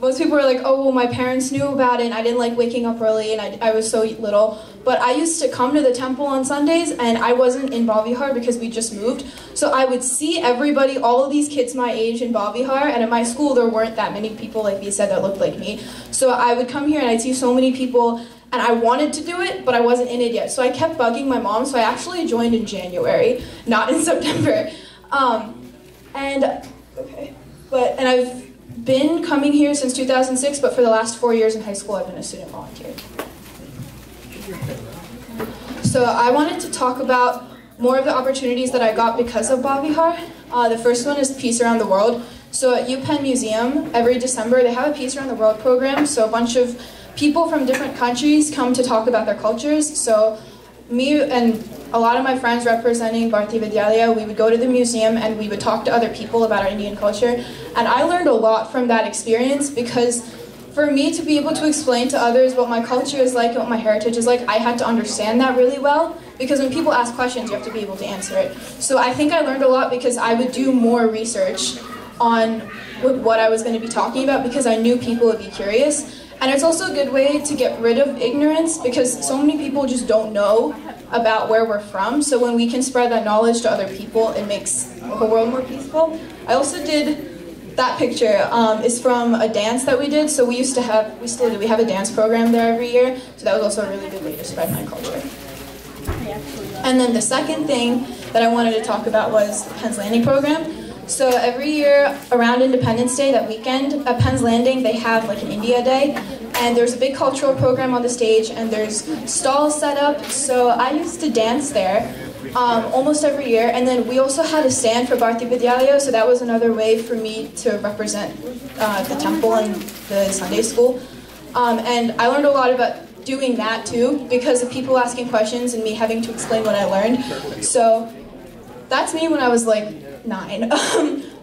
most people were like, oh, well, my parents knew about it and I didn't like waking up early and I was so little. But I used to come to the temple on Sundays and I wasn't in Bhavihar because we just moved. So I would see everybody, all of these kids my age in Bhavihar, and at my school there weren't that many people, like we said, that looked like me. So I would come here and I'd see so many people and I wanted to do it, but I wasn't in it yet. So I kept bugging my mom, so I actually joined in January, not in September. And I've been coming here since 2006, but for the last 4 years in high school, I've been a student volunteer. So I wanted to talk about more of the opportunities that I got because of Bhavihar. The first one is Peace Around the World. So at UPenn Museum, every December, they have a Peace Around the World program. So a bunch of people from different countries come to talk about their cultures. So me and a lot of my friends representing Bharatiya Vidyalaya, we would go to the museum and we would talk to other people about our Indian culture. And I learned a lot from that experience because for me to be able to explain to others what my culture is like and what my heritage is like, I had to understand that really well. Because when people ask questions, you have to be able to answer it. So I think I learned a lot because I would do more research on what I was going to be talking about because I knew people would be curious. And it's also a good way to get rid of ignorance because so many people just don't know about where we're from. So when we can spread that knowledge to other people, it makes the world more peaceful. I also did, that picture is from a dance that we did. So we still do, we have a dance program there every year. So that was also a really good way to spread my culture. And then the second thing that I wanted to talk about was the Penn's Landing program. So every year around Independence Day, that weekend, at Penn's Landing, they have like an India Day. And there's a big cultural program on the stage and there's stalls set up. So I used to dance there almost every year. And then we also had a stand for Bharatiya Vidyalaya. So that was another way for me to represent the temple and the Sunday school. And I learned a lot about doing that too because of people asking questions and me having to explain what I learned. So that's me when I was like 9.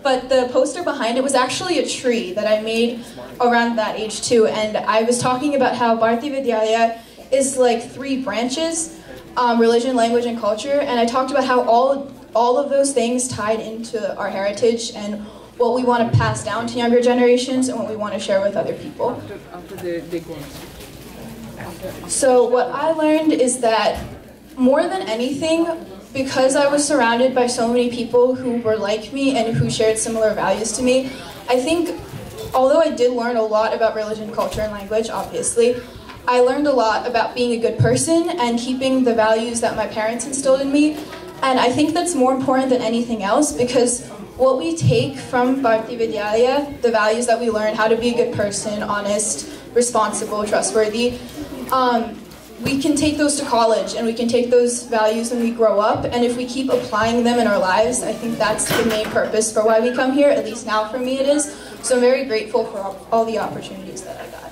But the poster behind it was actually a tree that I made around that age too. And I was talking about how Bharatiya Vidyalaya is like 3 branches, religion, language, and culture. And I talked about how all of those things tied into our heritage and what we want to pass down to younger generations and what we want to share with other people. So what I learned is that more than anything, because I was surrounded by so many people who were like me and who shared similar values to me, I think, although I did learn a lot about religion, culture, and language, obviously, I learned a lot about being a good person and keeping the values that my parents instilled in me. And I think that's more important than anything else because what we take from Bharatiya Vidyalaya, the values that we learn, how to be a good person, honest, responsible, trustworthy, we can take those to college and we can take those values when we grow up, and if we keep applying them in our lives, I think that's the main purpose for why we come here, at least now for me it is. So I'm very grateful for all the opportunities that I got.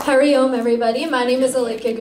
Hari Om everybody, my name is Alika.